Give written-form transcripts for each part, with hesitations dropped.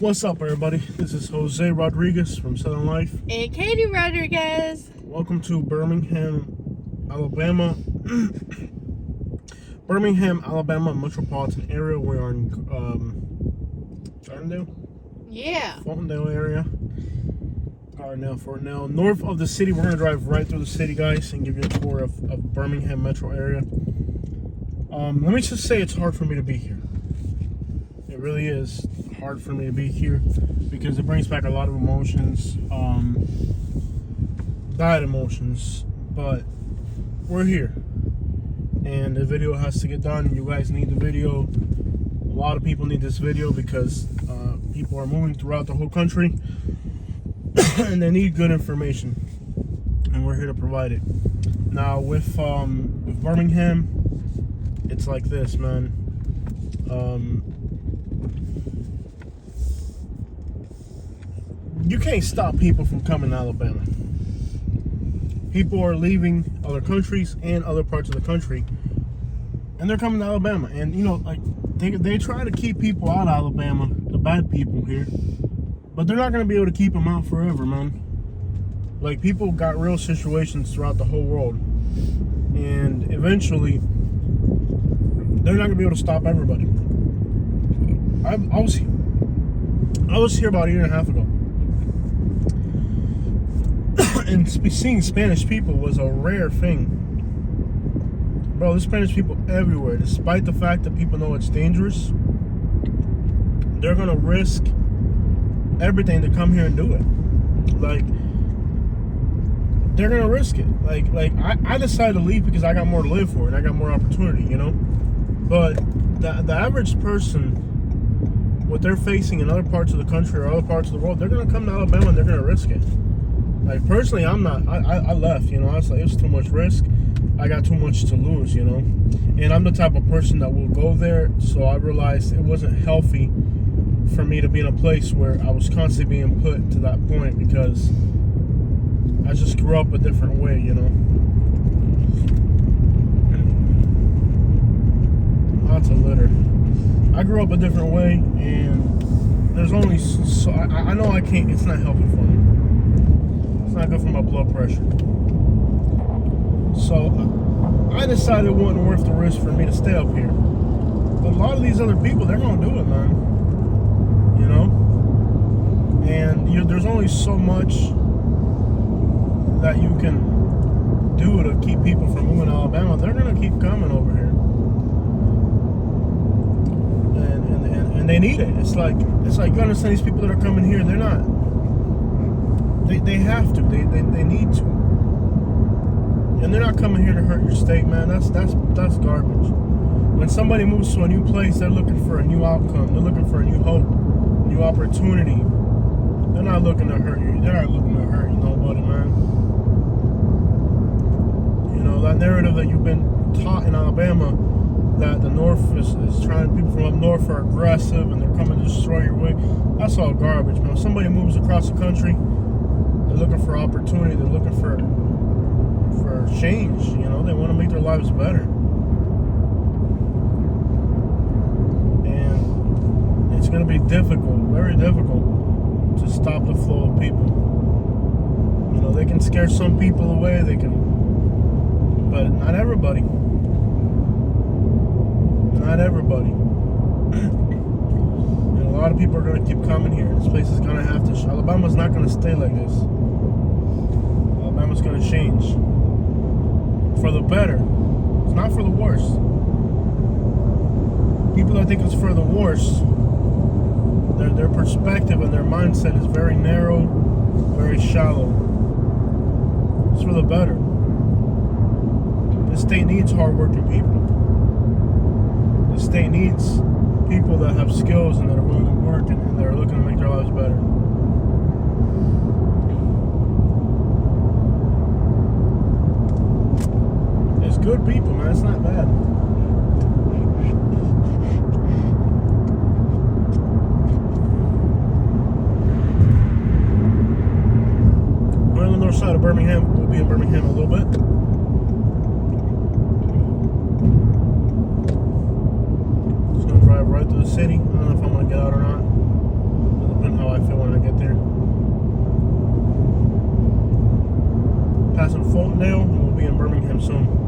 What's up, everybody? This is Jose Rodriguez from Southern Life. And Katie Rodriguez. Welcome to Birmingham, Alabama. Birmingham, Alabama metropolitan area. We're in Gardendale? Yeah. Fultondale area. Gardendale. North of the city. We're going to drive right through the city, guys, and give you a tour of Birmingham metro area. Let me just say it's hard for me to be here. It really is hard for me to be here because it brings back a lot of emotions, bad emotions, but we're here and the video has to get done. You guys need the video. A lot of people need this video because people are moving throughout the whole country and they need good information, and we're here to provide it. Now with Birmingham, it's like this, man. You can't stop people from coming to Alabama. People are leaving other countries and other parts of the country, and they're coming to Alabama. And you know, like they try to keep people out of Alabama, the bad people here, but they're not going to be able to keep them out forever, man. Like, people got real situations throughout the whole world, and eventually they're not going to be able to stop everybody. I was here about a year and a half ago. And seeing Spanish people was a rare thing. Bro, there's Spanish people everywhere. Despite the fact that people know it's dangerous, they're gonna risk everything to come here and do it. Like, they're gonna risk it. Like I decided to leave because I got more to live for and I got more opportunity, you know? But the average person, what they're facing in other parts of the country or other parts of the world, they're gonna come to Alabama and they're gonna risk it. Like, personally, I'm not. I left, you know. I was like, it was too much risk. I got too much to lose, you know. And I'm the type of person that will go there. So I realized it wasn't healthy for me to be in a place where I was constantly being put to that point, because I just grew up a different way, you know. Lots of litter. I grew up a different way, and there's only so I know I can't. It's not healthy for me. It's not good for my blood pressure. So I decided it wasn't worth the risk for me to stay up here. But a lot of these other people, they're gonna do it, man. You know? And there's only so much that you can do to keep people from moving to Alabama. They're gonna keep coming over here. And they need it. It's like you understand, these people that are coming here, they're not. They have to. They need to. And they're not coming here to hurt your state, man. That's garbage. When somebody moves to a new place, they're looking for a new outcome. They're looking for a new hope, new opportunity. They're not looking to hurt you. They're not looking to hurt nobody, man. You know, that narrative that you've been taught in Alabama, that the North is trying, people from up north are aggressive and they're coming to destroy your way. That's all garbage, man. When somebody moves across the country, they're looking for opportunity. They're looking for change. You know, they want to make their lives better. And it's going to be difficult, very difficult, to stop the flow of people. You know, they can scare some people away. They can, but not everybody. Not everybody. And a lot of people are going to keep coming here. This place is going to have to. Alabama's not going to stay like this. Alabama's going to change for the better. It's not for the worse. People that think it's for the worse, their perspective and their mindset is very narrow, very shallow. It's for the better. The state needs hardworking people. The state needs people that have skills and that are willing to work and that are looking to make their lives better. It's good people, man. It's not bad. We're on the north side of Birmingham. We'll be in Birmingham a little bit. Just gonna drive right through the city. I don't know if I'm gonna get out or not. Birmingham soon.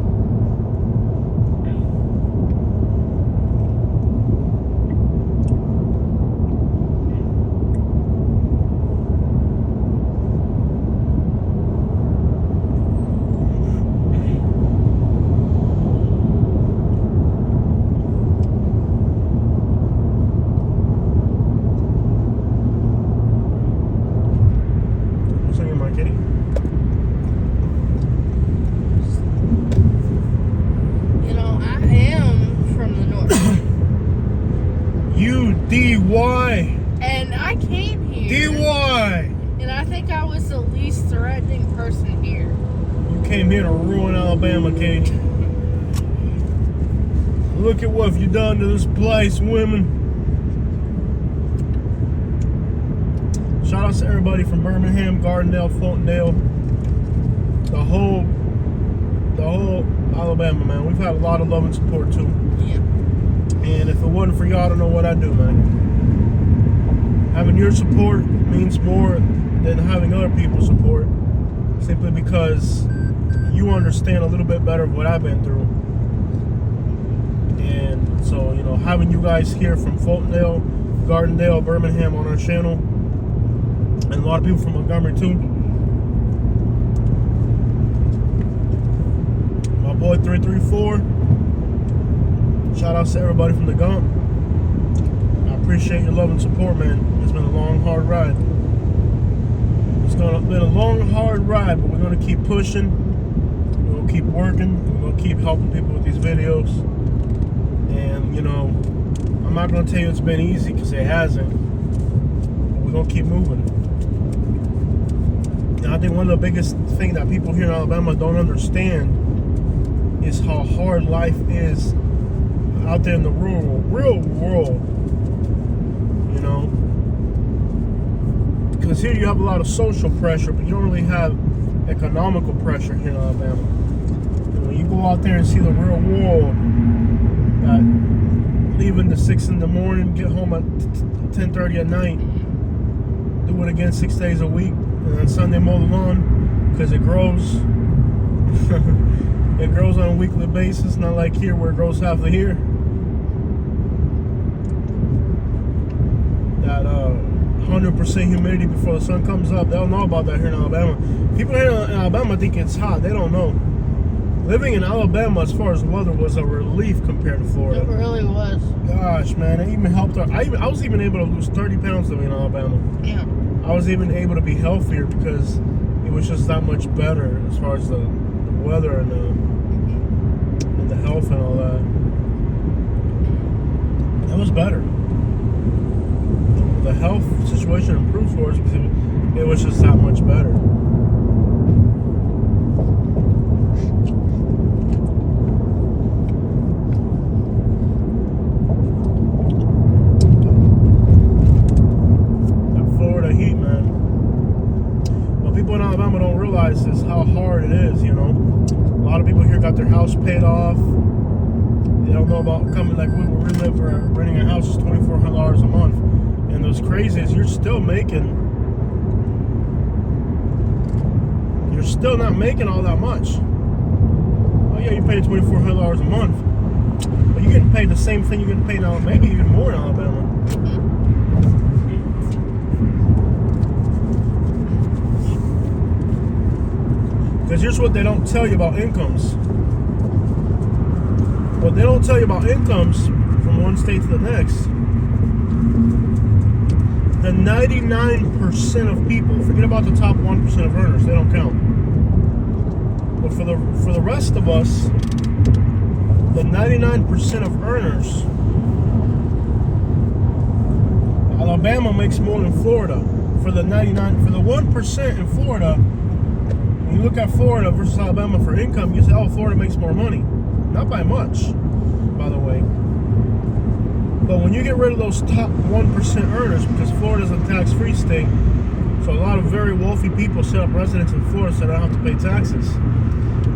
DY. And I came here. DY. And I think I was the least threatening person here. You came here to ruin Alabama, Katie. Look at what you've done to this place, women. Shout out to everybody from Birmingham, Gardendale, Fultondale, the whole Alabama, man. We've had a lot of love and support too. Yeah. And if it wasn't for y'all, I don't know what I'd do, man. Having your support means more than having other people's support, simply because you understand a little bit better of what I've been through. And so, you know, having you guys here from Fultondale, Gardendale, Birmingham on our channel, and a lot of people from Montgomery too. My boy 334. Shout out to everybody from the Gump. I appreciate your love and support, man. It's been a long, hard ride. It's been a long, hard ride, but we're going to keep pushing. We're going to keep working. We're going to keep helping people with these videos. And, you know, I'm not going to tell you it's been easy, because it hasn't. But we're going to keep moving. And I think one of the biggest things that people here in Alabama don't understand is how hard life is out there in the real world, you know, because here you have a lot of social pressure, but you don't really have economical pressure here in Alabama. When you go out there and see the real world, leaving at 6 in the morning, get home at 10:30 at night, do it again 6 days a week, and then Sunday mow the lawn, because it grows. It grows on a weekly basis, not like here where it grows half the year. That 100% humidity before the sun comes up, they don't know about that here in Alabama. People here in Alabama think it's hot, they don't know. Living in Alabama as far as weather was a relief compared to Florida. It really was. Gosh, man, it even helped. I was even able to lose 30 pounds living in Alabama. Yeah. I was even able to be healthier because it was just that much better as far as the weather and the health and all that. It was better. The health situation improved for us because it was just that much better. That Florida heat, man. What people in Alabama don't realize is how hard it is, you know. A lot of people here got their house paid off. They don't know about coming, like we live renting a house is $2,400 a month. And what's crazy is you're still not making all that much. Oh yeah, you're paying $2,400 a month, but you're getting paid the same thing you're getting paid now, maybe even more in Alabama. Because here's what they don't tell you about incomes. What they don't tell you about incomes from one state to the next. The 99% of people, forget about the top 1% of earners, they don't count. But for the rest of us, the 99% of earners, Alabama makes more than Florida. For the 1% in Florida, when you look at Florida versus Alabama for income, you say, oh, Florida makes more money. Not by much, by the way. But when you get rid of those top 1% earners, because Florida's a tax-free state, so a lot of very wealthy people set up residence in Florida so they don't have to pay taxes.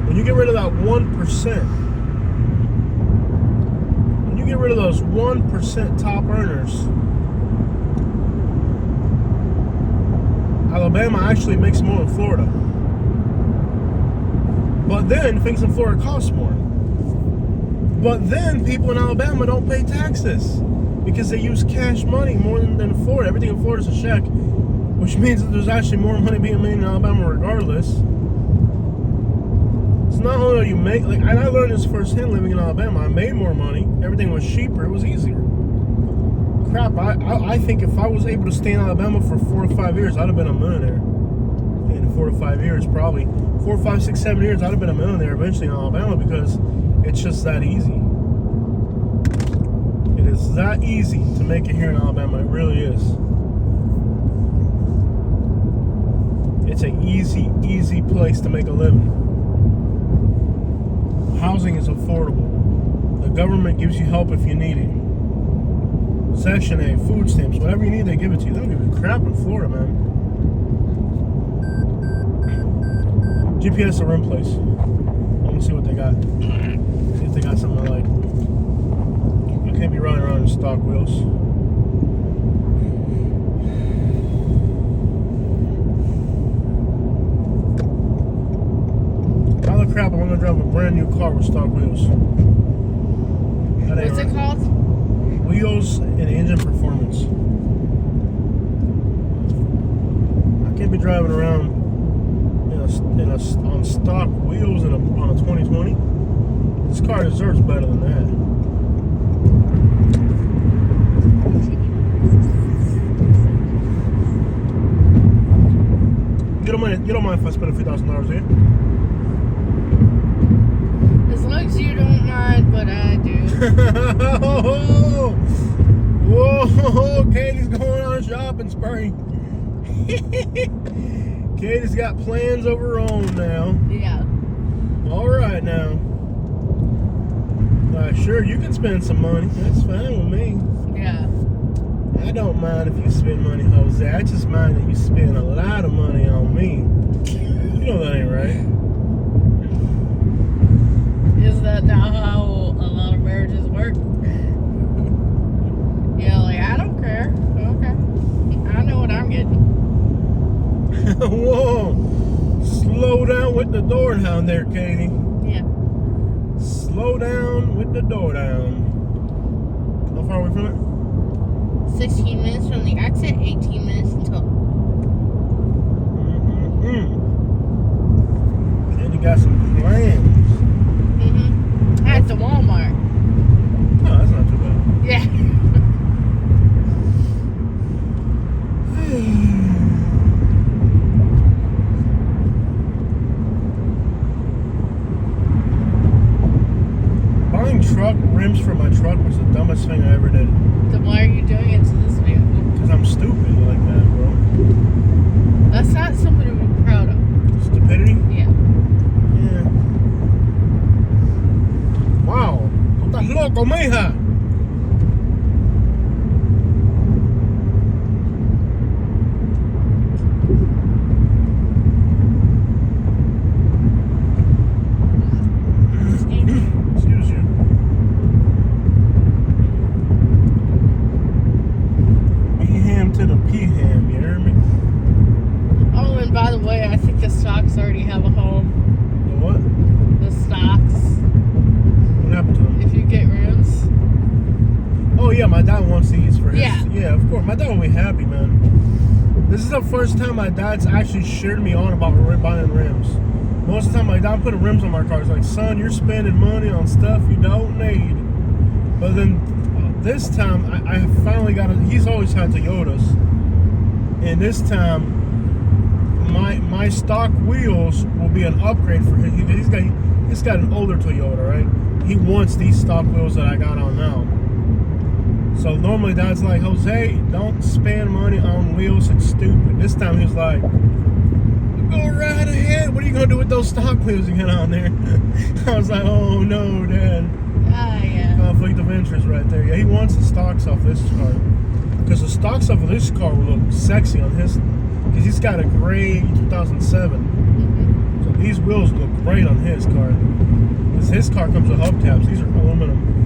When you get rid of that 1%, when you get rid of those 1% top earners, Alabama actually makes more than Florida. But But then things in Florida cost more. But then people in Alabama don't pay taxes because they use cash money more than Florida. Everything in Florida is a check, which means that there's actually more money being made in Alabama regardless. It's not only you make, like, and I learned this firsthand living in Alabama. I made more money. Everything was cheaper. It was easier. Crap, I think if I was able to stay in Alabama for 4 or 5 years, I'd have been a millionaire. In 4 to 5 years, probably 4, 5, 6, 7 years, I'd have been a millionaire eventually in Alabama because it's just that easy. It is that easy to make it here in Alabama. It really is. It's an easy place to make a living. Housing is affordable. The government gives you help if you need it. Section 8, food stamps, whatever you need, they give it to you. They don't give you crap in Florida, man. GPS or rent place. I want to see what they got. See if they got something I like. I can't be running around in stock wheels. Holy crap, I'm gonna drive a brand new car with stock wheels. What's it called? Wheels and engine performance. I can't be driving around on stock wheels on a 2020. This car deserves better than that. You don't mind if I spend a few $1,000 here? As long as you don't mind, but I do. Whoa, Katie's going on a shopping spree. Katie's got plans of her own now. Yeah. All right now. Sure, you can spend some money. That's fine with me. Yeah. I don't mind if you spend money, Jose. I just mind that you spend a lot of money on me. You know that ain't right. Is that not how a lot of marriages work? Yeah, like, I don't care. Okay. I know what I'm getting. Whoa. Slow down with the door down there, Katie. Yeah. Slow down with the door down. How far are we from it? 16 minutes from the exit, 18 minutes until. And you got some plans. At the Walmart. Oh, that's not too bad. Yeah. Buying truck rims for my truck was the dumbest thing I ever did. Then why are you doing it to this vehicle? Because I'm stupid like that, bro. That's not something to be proud of. Stupidity? Yeah. Yeah. Wow. ¿Tú estás loco, mija? Excuse you. P-ham to the P-ham, you hear me? Oh, and by the way, I think the stocks already have a home. The what? The stocks. What happened to them? If you get rims. Oh yeah, my dad wants these for his. Yeah. Yeah, of course. My dad will be happy, man. This is the first time my dad's actually cheered me on about buying rims. Most of the time, my dad put rims on my car. He's like, son, you're spending money on stuff you don't need. But then this time, I finally got he's always had Toyotas. And this time, my stock wheels will be an upgrade for him. He's got an older Toyota, right? He wants these stock wheels that I got on now. So normally Dad's like, Jose, don't spend money on wheels, it's stupid. This time he was like, go right ahead. What are you gonna do with those stock wheels you got on there? I was like, oh no, Dad. Ah, yeah. Conflict of interest right there. Yeah, he wants the stocks off this car. Because the stocks off of this car will look sexy on his, because he's got a gray 2007. So these wheels look great on his car. Because his car comes with hubcaps. These are aluminum.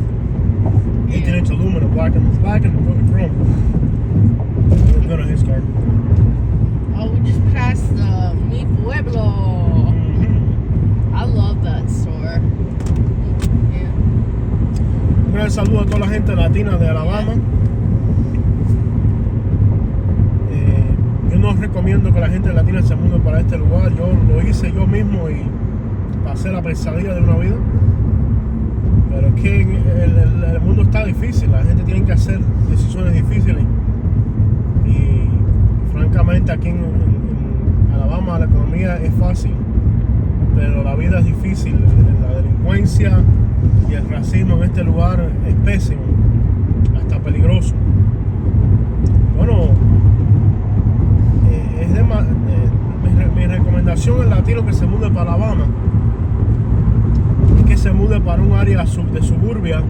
18-inch aluminum, black and chrome. Look good on his car. Oh, we just passed the Mi Pueblo. I love that mandar saludos a toda la gente latina de Alabama. Yo no recomiendo que la gente latina se mude para este lugar. Yo lo hice yo mismo y pasé la pesadilla de una vida. Pero es que el mundo está difícil. La gente tiene que hacer decisiones difíciles. Y francamente aquí en Alabama la economía es fácil, pero la vida es difícil. La delincuencia y el racismo en este lugar es pésimo, hasta peligroso. Bueno, mi recomendación al latino que se mude para Alabama es que se mude para un área de suburbia,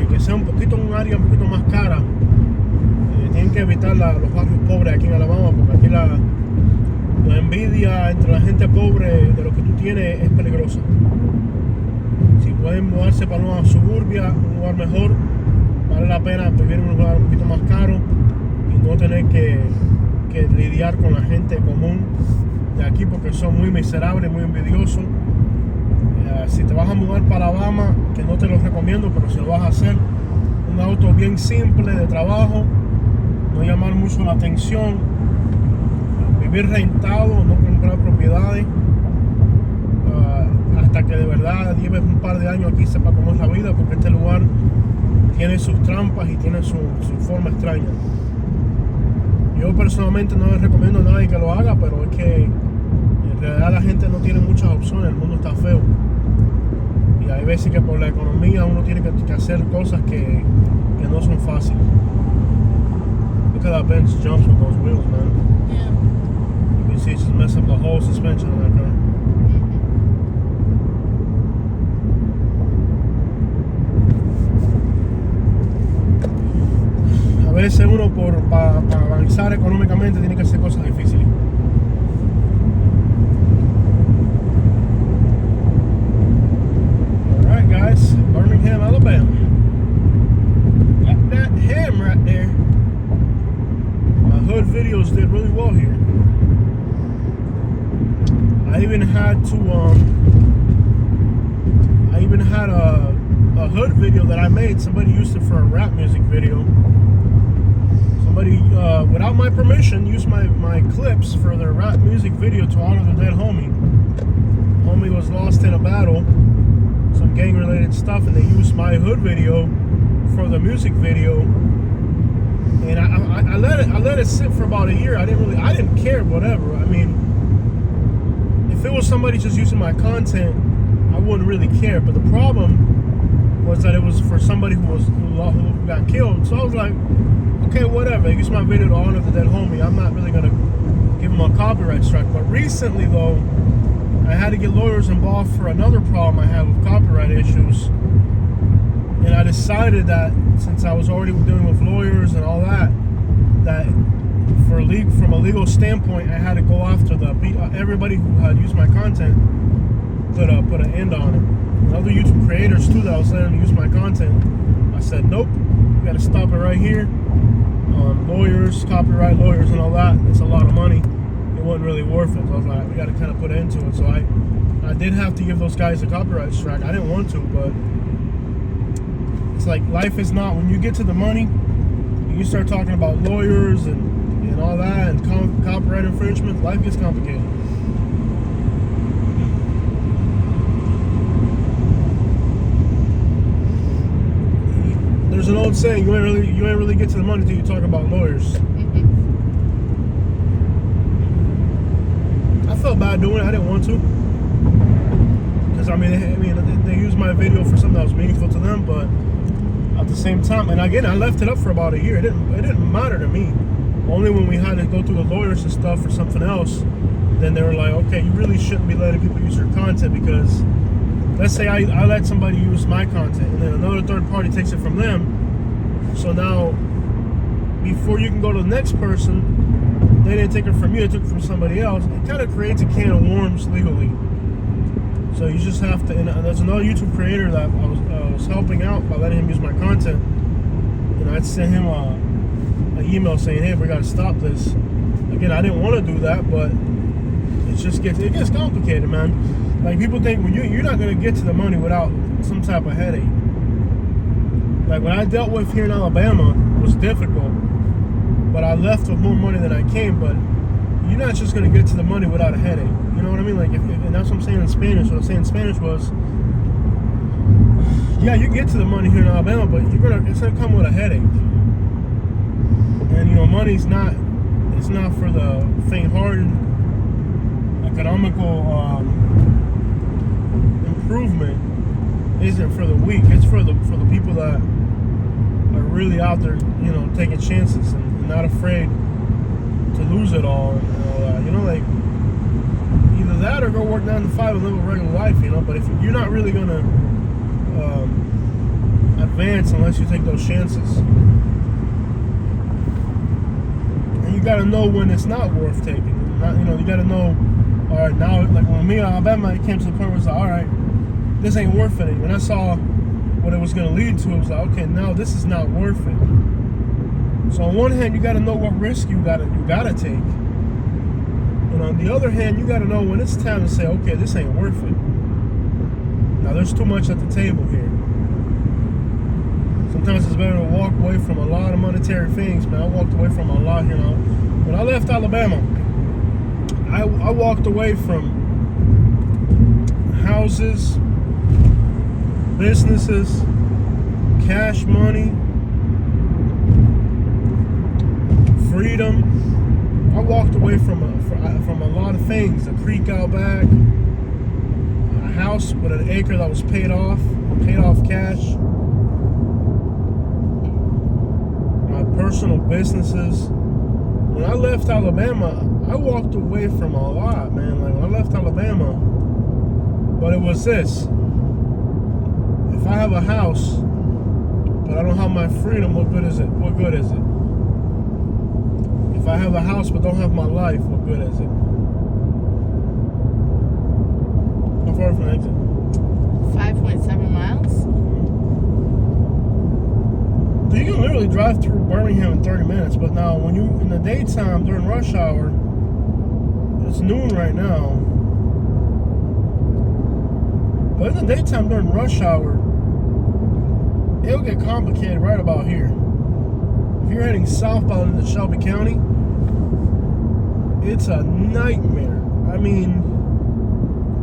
que sea un poquito más cara. Tienen que evitar los barrios pobres aquí en Alabama, porque aquí la envidia entre la gente pobre de lo que tú tienes es peligrosa. Si pueden mudarse para una suburbia, un lugar mejor, vale la pena vivir en un lugar un poquito más caro y no tener que lidiar con la gente común de aquí, porque son muy miserables, muy envidiosos. Si te vas a mudar para Alabama, que no te lo recomiendo, pero si lo vas a hacer, un auto bien simple de trabajo, no llamar mucho la atención, vivir rentado, no comprar propiedades, hasta que de verdad lleves un par de años aquí, sepa cómo es la vida, porque este lugar tiene sus trampas y tiene su forma extraña. Yo personalmente no les recomiendo a nadie que lo haga, pero es que en realidad la gente no tiene muchas opciones, el mundo está feo. Y hay veces que por la economía uno tiene que hacer cosas que no son fáciles. Look at that bench jumps with those wheels, man. Yeah. You can see it's just messing up the whole suspension of that car. A veces uno para avanzar económicamente tiene que hacer cosas difíciles. Alright guys, Birmingham, Alabama. Got that ham right there. My hood videos did really well here. I even had a hood video that I made. Somebody used it for a rap music video. Somebody, without my permission, used my clips for their rap music video to honor the dead homie. Homie was lost in a battle, some gang-related stuff, and they used my hood video for the music video. And I let it sit for about a year. I didn't care, whatever. I mean, if it was somebody just using my content, I wouldn't really care. But the problem was that it was for somebody who got killed. So I was like, okay, whatever. Use my video to honor the dead homie. I'm not really gonna give him a copyright strike. But recently, though, I had to get lawyers involved for another problem I have with copyright issues. And I decided that since I was already dealing with lawyers and all that, from a legal standpoint, I had to go after everybody who had used my content, put an end on it. And other YouTube creators too that I was letting them use my content, I said, nope, you gotta stop it right here. Lawyers, copyright lawyers and all that, it's a lot of money. It wasn't really worth it. So I was like, we gotta kind of put an end to it. So I did have to give those guys a copyright strike. I didn't want to, but it's like life is not, when you get to the money, and you start talking about lawyers and all that and copyright infringement, life gets complicated. There's an old saying, you ain't really get to the money until you talk about lawyers. I felt bad doing it. I didn't want to, because I mean they used my video for something that was meaningful to them, but at the same time, and again, I left it up for about a year. It didn't matter to me. Only when we had to go through the lawyers and stuff for something else, then they were like, okay, you really shouldn't be letting people use your content, because let's say I let somebody use my content and then another third party takes it from them. So now, before you can go to the next person, they didn't take it from you, they took it from somebody else. It kind of creates a can of worms legally. So you just have to, and there's another YouTube creator that I was helping out by letting him use my content. And I'd send him an email saying, hey, we got to stop this. Again, I didn't want to do that, but it gets complicated, man. Like, people think, well, you're not going to get to the money without some type of headache. Like what I dealt with here in Alabama was difficult, but I left with more money than I came. But you're not just gonna get to the money without a headache. You know what I mean? Like, and that's what I'm saying in Spanish. What I'm saying in Spanish was, yeah, you get to the money here in Alabama, but it's gonna come with a headache. And you know, money's not. It's not for the faint-hearted. Economical improvement isn't for the weak. It's for the people that are really out there, you know, taking chances and not afraid to lose it all and all that. You know, like either that or go work 9 to 5 and live a regular life. You know, but if you're not really gonna advance unless you take those chances, and you got to know when it's not worth taking. You know, you got to know. All right, now, like when me in Alabama, it came to the point where it's like, all right, this ain't worth it. When I saw what it was going to lead to, it was like, okay, now this is not worth it. So on one hand, you got to know what risk you gotta take, and on the other hand, you got to know when it's time to say, okay, this ain't worth it. Now, there's too much at the table here. Sometimes it's better to walk away from a lot of monetary things, man. I walked away from a lot here now. When I left Alabama, I walked away from houses, businesses, cash money, freedom. I walked away from a lot of things. A creek out back, a house with an acre that was paid off cash, my personal businesses. When I left Alabama, I walked away from a lot, man. Like when I left Alabama, but it was this: if I have a house, but I don't have my freedom, what good is it? What good is it? If I have a house but don't have my life, what good is it? How far from the exit? 5.7 miles. You can literally drive through Birmingham in 30 minutes, but now when you in the daytime during rush hour, it's noon right now. But in the daytime during rush hour, it'll get complicated right about here. If you're heading southbound into Shelby County, it's a nightmare. I mean,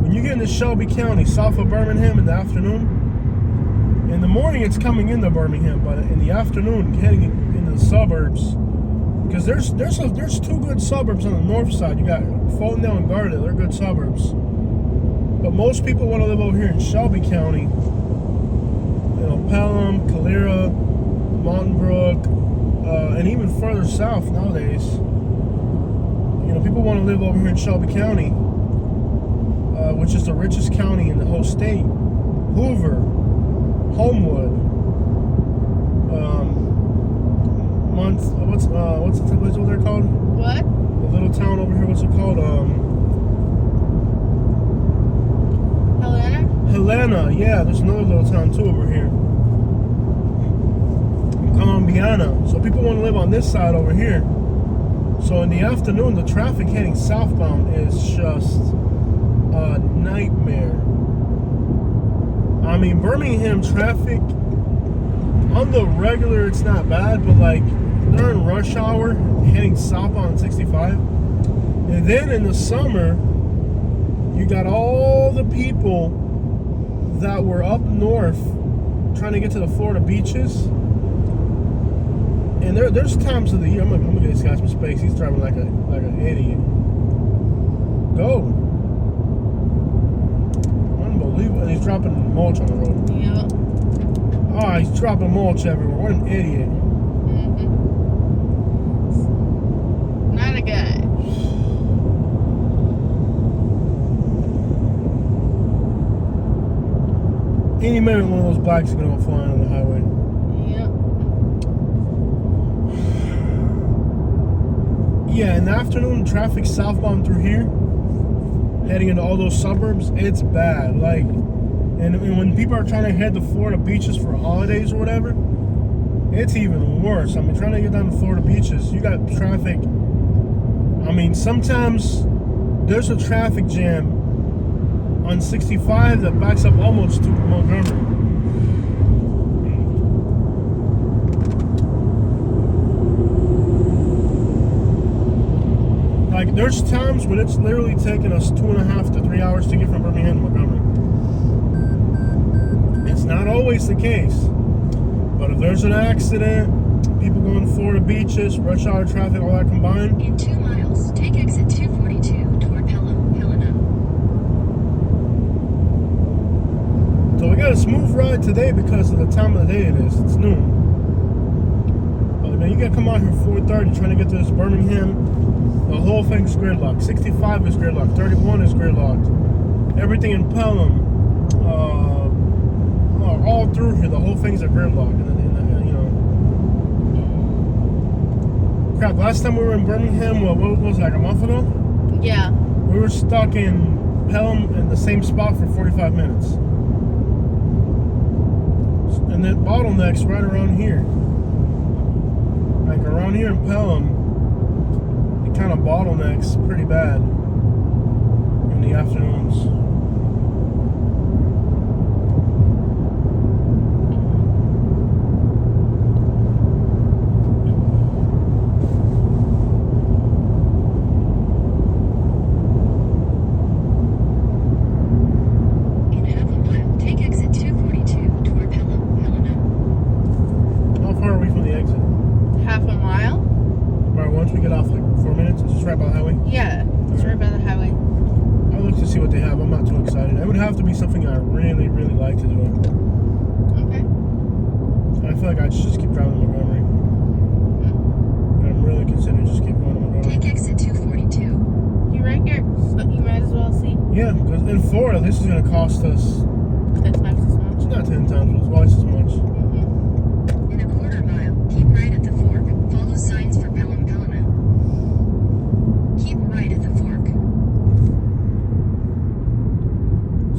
when you get into Shelby County, south of Birmingham in the afternoon, in the morning it's coming into Birmingham, but in the afternoon heading into the suburbs, because there's two good suburbs on the north side. You got Fultondale and Gardner, they're good suburbs. But most people want to live over here in Shelby County. You know, Pelham, Calera, Mountain Brook, and even further south nowadays. You know, people want to live over here in Shelby County, which is the richest county in the whole state. Hoover, Homewood, what's the place over there called? What? The little town over here, what's it called? Helena, yeah, there's another little town too over here. Columbiana. So people want to live on this side over here. So in the afternoon, the traffic heading southbound is just a nightmare. I mean, Birmingham traffic, on the regular, it's not bad, but like during rush hour, heading southbound on 65, and then in the summer, you got all the people that were up north trying to get to the Florida beaches. And there's times of the year, I'm gonna get this guy some space. He's driving like an idiot. Go. Unbelievable. He's dropping mulch on the road. Yeah. Oh, he's dropping mulch everywhere. What an idiot. Mm-hmm. Not a guy. Any minute, one of those blacks is gonna go flying on the highway. Yeah, in the afternoon, traffic southbound through here, heading into all those suburbs, it's bad. Like, and when people are trying to head to Florida beaches for holidays or whatever, it's even worse. I mean, trying to get down to Florida beaches, you got traffic. I mean, sometimes there's a traffic jam on 65 that backs up almost to Montgomery. There's times when it's literally taking us 2.5 to 3 hours to get from Birmingham to Montgomery. It's not always the case, but if there's an accident, people going to Florida beaches, rush hour traffic, all that combined. In 2 miles, take exit 242 toward Pelham, Helena. So we got a smooth ride today because of the time of the day it is. It's noon. But man, you gotta come out here at 4:30 trying to get to this Birmingham. The whole thing's gridlocked. 65 is gridlocked. 31 is gridlocked. Everything in Pelham, all through here, the whole thing's a gridlock. And you know, crap. Last time we were in Birmingham, what was it, like a month ago? Yeah. We were stuck in Pelham in the same spot for 45 minutes. And then bottlenecks right around here. Like around here in Pelham, it kind of bottlenecks pretty bad in the afternoons. In half a mile, take exit 242 toward Pelham, Helena. How far are we from the exit? Half a mile? Right, once we get off, like 4 minutes, it's just right by the highway. Yeah, it's right by the highway. I'll look to see what they have. I'm not too excited. It would have to be something I really, really like to do. Okay. I feel like I should just keep driving to Montgomery. I'm really considering just keep going to Montgomery. Take exit 242. You're right here, so you might as well see. Yeah, because in Florida, this is going to cost us 10 times as much. not 10 times, but twice as much. In a quarter mile, keep right at the fork. Follow signs for Pelham, Helena. Keep right at the fork.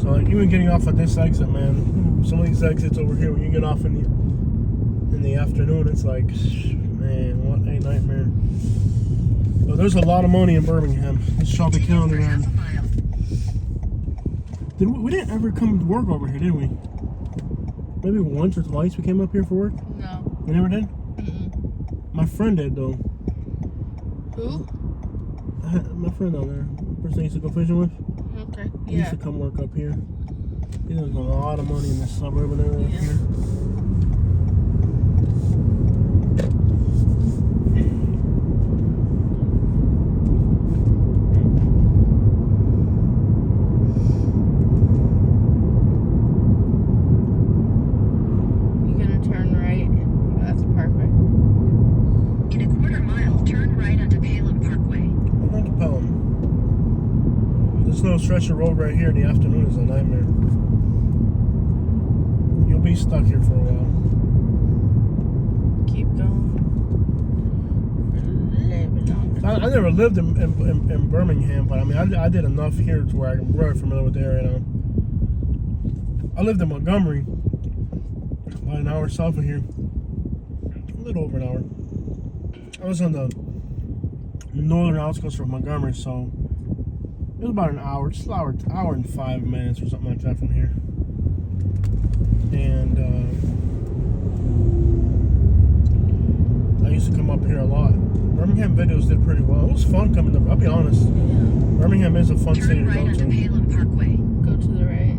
So like even getting off at this exit, man, some of these exits over here when you get off in the afternoon, it's like, man, what a nightmare. But there's a lot of money in Birmingham. Let's shop the Continue calendar for half around. a mile. We didn't ever come to work over here, did we? Maybe once or twice we came up here for work. No. We never did. Mm-mm. My friend did though. Who? My friend down there, the person I used to go fishing with. Okay. He used Yeah. to come work up here. He does a lot of money in this suburban area up Yeah. here. You're gonna turn right. That's perfect. In a quarter mile, turn right onto Pelham Parkway. I'm going to Pelham. This little stretch of road right here in the afternoon is a nightmare. You'll be stuck here for a while. Keep going. I never lived in Birmingham, but I mean, I did enough here to where I'm really familiar with the area now. I lived in Montgomery, about an hour south of here. A little over an hour. I was on the northern outskirts of Montgomery, so it was about an hour, just an hour and 5 minutes or something like that from here. And I used to come up here a lot. Birmingham videos did pretty well. It was fun coming up. I'll be honest. Yeah. Birmingham is a fun city Turn to right go onto to. Pelham Parkway. Go to the right.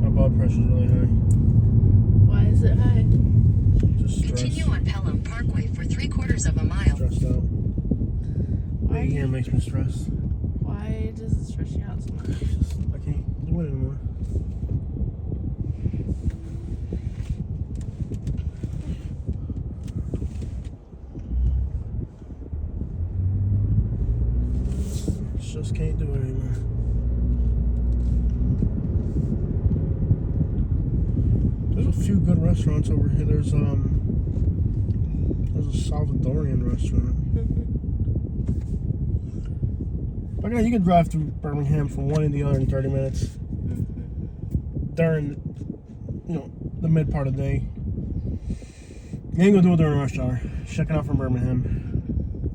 My blood pressure's really high. Why is it high? Just stressed. Continue on Pelham Parkway for 3/4 of a mile. Stressed out. Why? Being here makes me stressed. Why does it stress you out so much? It's just, I can't do it anymore. Just can't do it anymore. There's a few good restaurants over here. There's a Salvadorian restaurant. But yeah, you can drive through Birmingham from one to the other in 30 minutes. During, the mid part of the day. You ain't gonna do it during rush hour. Checking out from Birmingham.